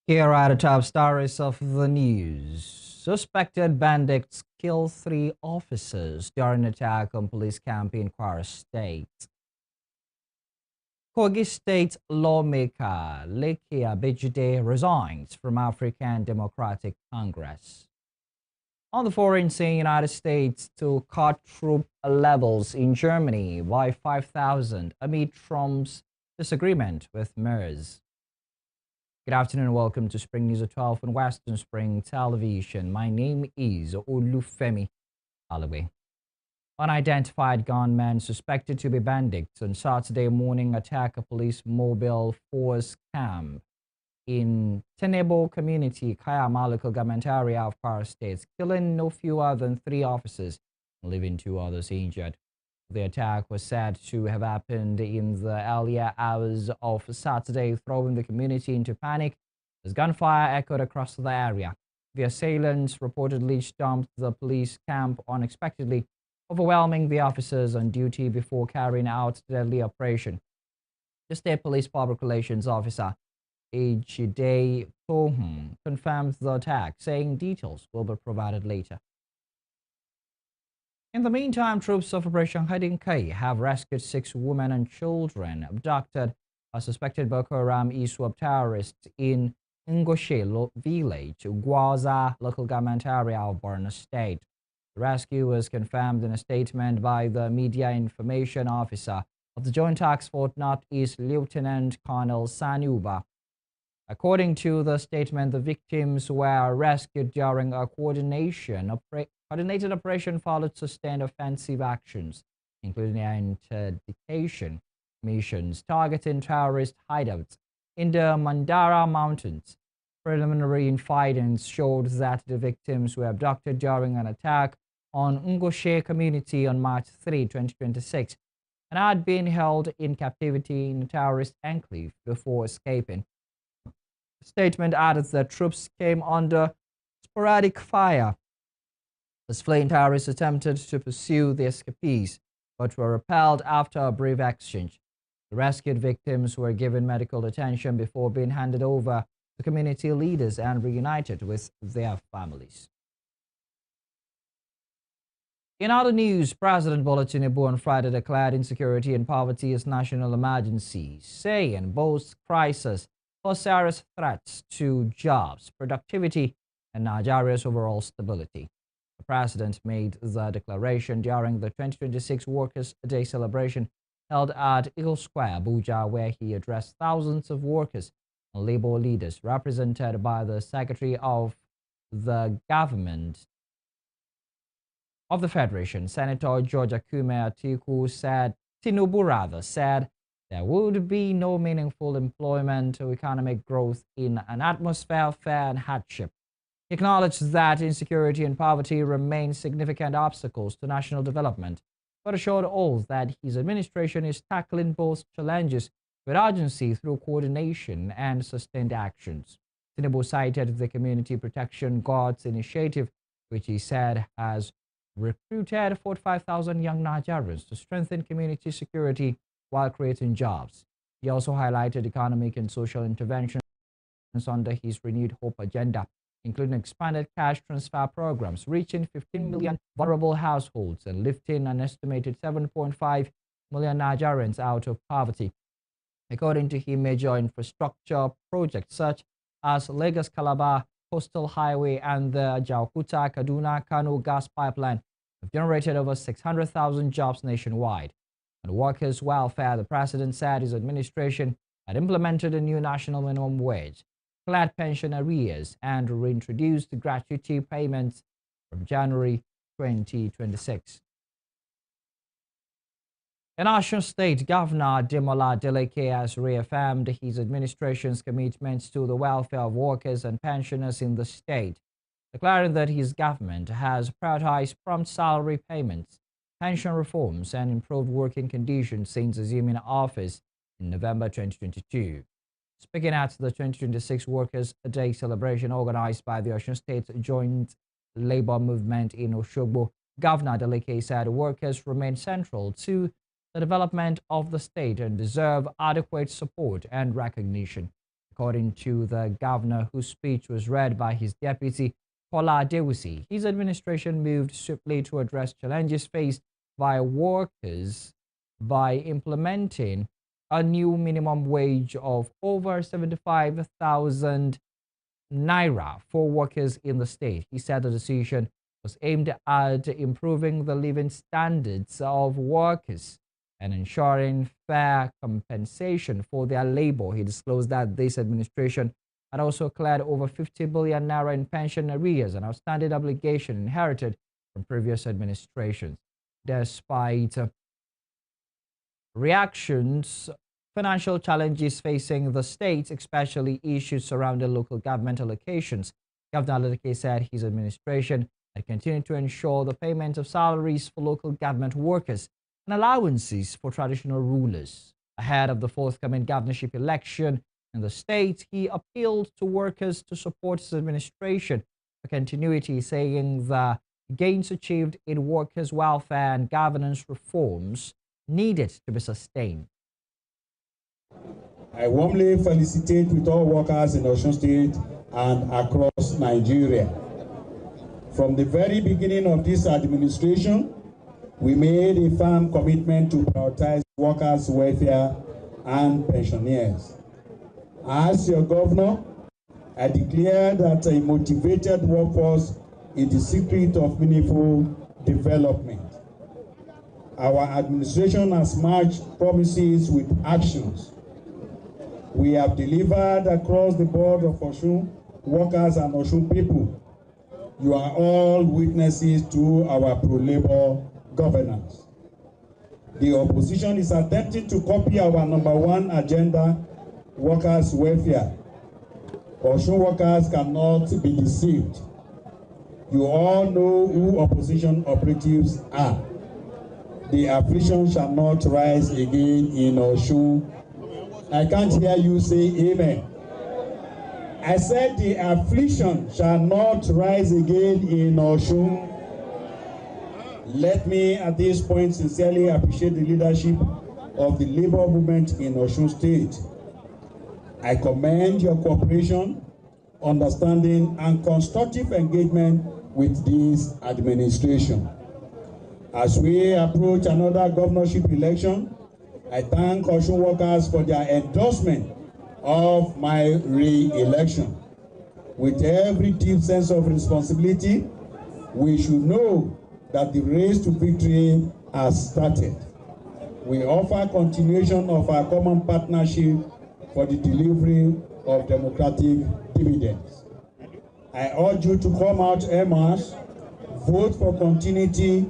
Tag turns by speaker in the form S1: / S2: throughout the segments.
S1: Here are the top stories of the news. Suspected bandits kill 3 officers during attack on police camp in Kwara State. Kogi State lawmaker Lekia Bijide resigns from African Democratic Congress. On the foreign scene, United States to cut troop levels in Germany by 5,000 amid Trump's disagreement with MERS. Good afternoon and welcome to Spring News at 12 on Western Spring Television. My name is Olufemi Alwe. Unidentified gunmen suspected to be bandits on Saturday morning attack a police mobile force camp in Tenebo community, Kayama local government area of Kwara State, killing no fewer than 3 officers and leaving 2 others injured. The attack was said to have happened in the earlier hours of Saturday, throwing the community into panic as gunfire echoed across the area. The assailants reportedly stormed the police camp unexpectedly, overwhelming the officers on duty before carrying out the deadly operation. The State Police Public Relations Officer, Ejide Tohun, confirmed the attack, saying details will be provided later. In the meantime, troops of Operation Hiding Kai have rescued 6 women and children abducted by suspected Boko Haram ISWAP terrorists in Ngoshe village, Gwaza local government area of Borno State. The rescue was confirmed in a statement by the Media Information Officer of the Joint Task Force Northeast, Lieutenant Colonel Sanuba. According to the statement, the victims were rescued during a coordinated operation followed sustained offensive actions, including interdiction missions targeting terrorist hideouts in the Mandara Mountains. Preliminary findings showed that the victims were abducted during an attack on Ngoshe community on March 3, 2026, and had been held in captivity in a terrorist enclave before escaping. The statement added that troops came under sporadic fire as fleeing terrorists attempted to pursue the escapees, but were repelled after a brief exchange. The rescued victims were given medical attention before being handed over to community leaders and reunited with their families. In other news, President Bola Tinubu on Friday declared insecurity and poverty as national emergencies, saying both crises pose serious threats to jobs, productivity, and Nigeria's overall stability. The president made the declaration during the 2026 Workers' Day celebration held at Eagle Square, Abuja, where he addressed thousands of workers and labor leaders represented by the Secretary of the Government of the Federation, Senator George Akume Atiku, said there would be no meaningful employment or economic growth in an atmosphere of fear and hardship. He acknowledged that insecurity and poverty remain significant obstacles to national development, but assured all that his administration is tackling both challenges with urgency through coordination and sustained actions. Tinubu cited the Community Protection Guards initiative, which he said has recruited 45,000 young Nigerians to strengthen community security while creating jobs. He also highlighted economic and social interventions under his renewed hope agenda, including expanded cash transfer programs reaching 15 million vulnerable households and lifting an estimated 7.5 million Nigerians out of poverty. According to him, major infrastructure projects such as Lagos-Calabar Coastal Highway and the Jakarta-Kaduna-Kano gas pipeline have generated over 600,000 jobs nationwide. On workers' welfare, the president said his administration had implemented a new national minimum wage, cleared pension arrears, and reintroduced gratuity payments from January 2026. In Osun State, Governor Demola Adeleke has reaffirmed his administration's commitment to the welfare of workers and pensioners in the state, declaring that his government has prioritized prompt salary payments, pension reforms, and improved working conditions since assuming office in November 2022. Speaking at the 2026 Workers' Day celebration organized by the Osun State Joint Labor Movement in Osogbo, Governor Adeleke said workers remain central to the development of the state and deserve adequate support and recognition. according to the governor, whose speech was read by his deputy, Kwara State. His administration moved swiftly to address challenges faced by workers by implementing a new minimum wage of over 75,000 naira for workers in the state. He said the decision was aimed at improving the living standards of workers and ensuring fair compensation for their labor. He disclosed that this administration had also cleared over 50 billion naira in pension arrears, an outstanding obligation inherited from previous administrations. Despite reactions, financial challenges facing the state, especially issues surrounding local government allocations, Governor Adeleke said his administration had continued to ensure the payment of salaries for local government workers and allowances for traditional rulers. Ahead of the forthcoming governorship election in the state, he appealed to workers to support his administration for continuity, saying the gains achieved in workers' welfare and governance reforms needed to be sustained.
S2: I warmly felicitate with all workers in Osun State and across Nigeria. From the very beginning of this administration, we made a firm commitment to prioritize workers' welfare and pensioners. As your governor, I declare that a motivated workforce is the secret of meaningful development. Our administration has matched promises with actions. We have delivered across the board of Osun workers and Osun people. You are all witnesses to our pro-labor governance. The opposition is attempting to copy our #1 agenda, workers' welfare. Osun workers cannot be deceived. You all know who opposition operatives are. The affliction shall not rise again in Osun. I can't hear you say amen. I said the affliction shall not rise again in Osun. Let me at this point sincerely appreciate the leadership of the labor movement in Osun State. I commend your cooperation, understanding, and constructive engagement with this administration. As we approach another governorship election, I thank Osun workers for their endorsement of my re-election. With every deep sense of responsibility, we should know that the race to victory has started. We offer continuation of our common partnership for the delivery of democratic dividends. I urge you to come out en masse, vote for continuity,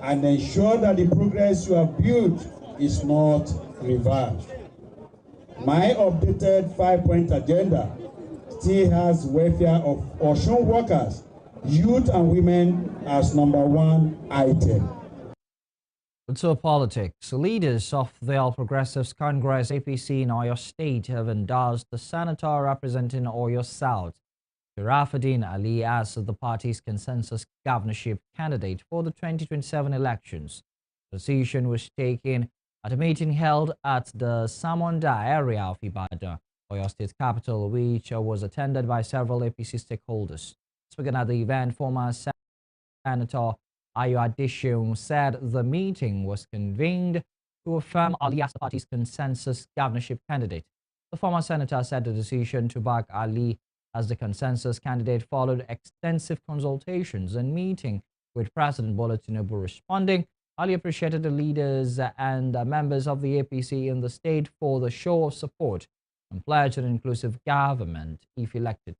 S2: and ensure that the progress you have built is not reversed. My updated 5-point agenda still has welfare of Osun workers, youth and women as #1 item.
S1: To politics, leaders of the All Progressives Congress APC in Oyo State have endorsed the senator representing Oyo South, Sharafuddin Ali, as the party's consensus governorship candidate for the 2027 elections. The decision was taken at a meeting held at the Samonda area of Ibadan, Oyo State capital, which was attended by several APC stakeholders. Speaking at the event, former Senator Ayo Adeseun said the meeting was convened to affirm Ali as the party's consensus governorship candidate. The former senator said the decision to back Ali as the consensus candidate followed extensive consultations and meeting with President Bola Tinubu. Responding, Ali appreciated the leaders and members of the APC in the state for the show of support and pledged an inclusive government if elected.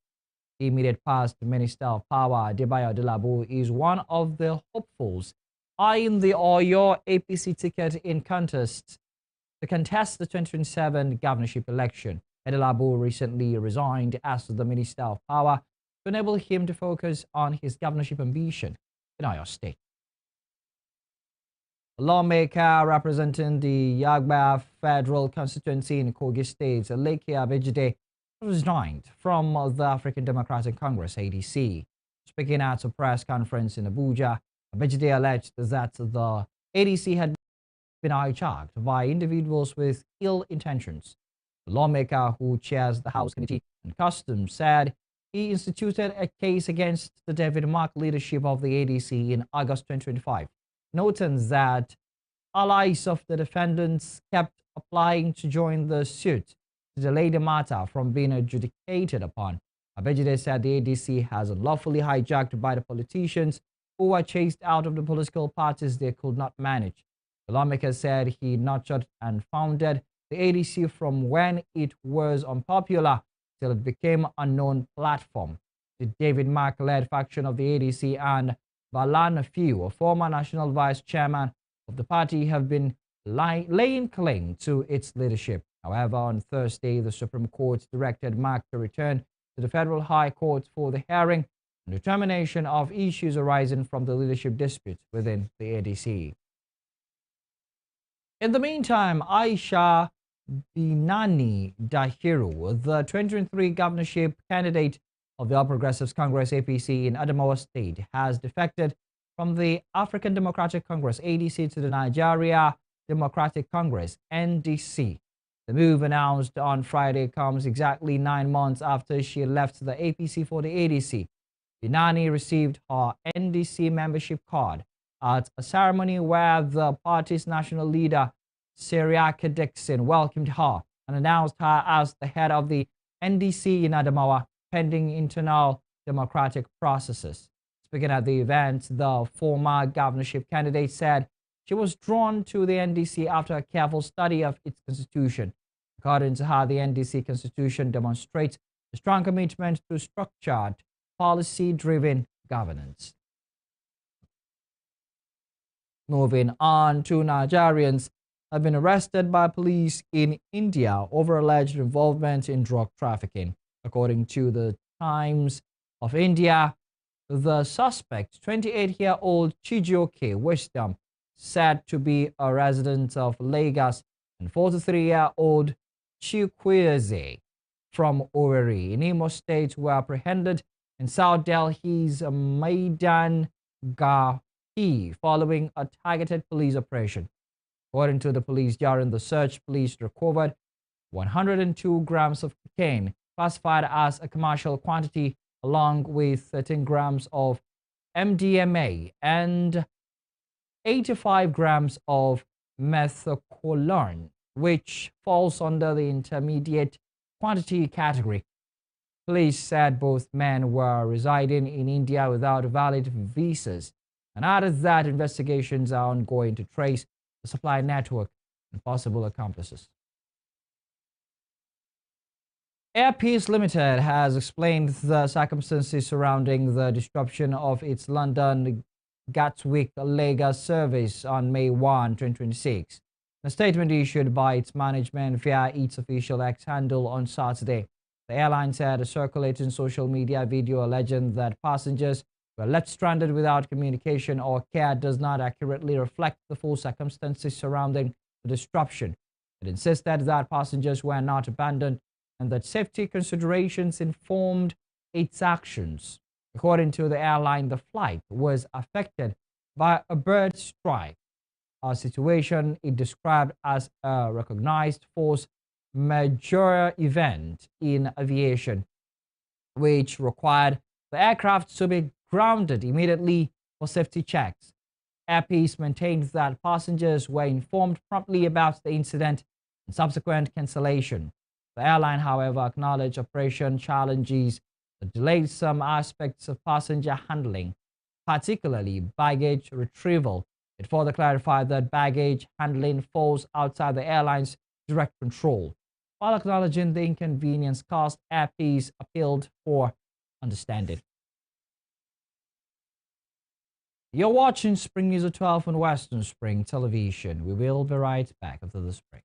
S1: The immediate past Minister of Power, Adebayo Adelabu, is one of the hopefuls eyeing the Oyo APC ticket in contest to contest the 2027 governorship election. Adelabu recently resigned as the Minister of Power to enable him to focus on his governorship ambition in Oyo State. A lawmaker representing the Yagba Federal Constituency in Kogi State, Leke Abejide, resigned from the African Democratic Congress ADC. Speaking at a press conference in Abuja, Abejide alleged that the ADC had been hijacked by individuals with ill intentions. The lawmaker who chairs the House Committee on Customs said he instituted a case against the David Mark leadership of the ADC in August 2025, noting that allies of the defendants kept applying to join the suit to delay the matter from being adjudicated upon. Abejide said the ADC has unlawfully hijacked by the politicians who were chased out of the political parties they could not manage. The lawmaker said he nurtured and founded the ADC from when it was unpopular till it became a known platform. The David Mark-led faction of the ADC and Balan Few, a former national vice chairman of the party, have been laying claim to its leadership. However, on Thursday, the Supreme Court directed Mark to return to the Federal High Court for the hearing and determination of issues arising from the leadership disputes within the ADC. In the meantime, Aisha Binani Dahiru, the 2023 governorship candidate of the All Progressives Congress APC in Adamawa State, has defected from the African Democratic Congress ADC to the Nigeria Democratic Congress NDC. The move, announced on Friday, comes exactly 9 months after she left the APC for the ADC. Binani received her NDC membership card at a ceremony where the party's national leader, Seriake Dixon, welcomed her and announced her as the head of the NDC in Adamawa, pending internal democratic processes. Speaking at the event, the former governorship candidate said she was drawn to the NDC after a careful study of its constitution. According to her, the NDC constitution demonstrates a strong commitment to structured, policy-driven governance. Moving on, 2 Nigerians have been arrested by police in India over alleged involvement in drug trafficking. According to the Times of India, the suspect, 28-year-old Chijioke Wisdom, said to be a resident of Lagos, and 43-year-old Chikwueze from Owerri in Imo State were apprehended in South Delhi's Maidan Garhi following a targeted police operation. According to the police, during the search, police recovered 102 grams of cocaine, classified as a commercial quantity, along with 13 grams of MDMA and 85 grams of methaqualone, which falls under the intermediate quantity category. Police said both men were residing in India without valid visas and added that investigations are ongoing to trace the supply network and possible accomplices. Air Peace Limited has explained the circumstances surrounding the disruption of its London Gatwick-Lagos service on May 1, 2026. A statement issued by its management via its official X handle on Saturday, the airline said a circulating social media video alleging that passengers were left stranded without communication or care does not accurately reflect the full circumstances surrounding the disruption. It insisted that passengers were not abandoned and that safety considerations informed its actions. According to the airline, the flight was affected by a bird strike, a situation it described as a recognized force majeure event in aviation, which required the aircraft to be grounded immediately for safety checks. Air Peace maintained that passengers were informed promptly about the incident and subsequent cancellation. The airline, however, acknowledged operation challenges that delayed some aspects of passenger handling, particularly baggage retrieval. It further clarified that baggage handling falls outside the airline's direct control. While acknowledging the inconvenience caused, Air Peace appealed for understanding. You're watching Spring News at 12 on Western Spring Television. We will be right back after this break.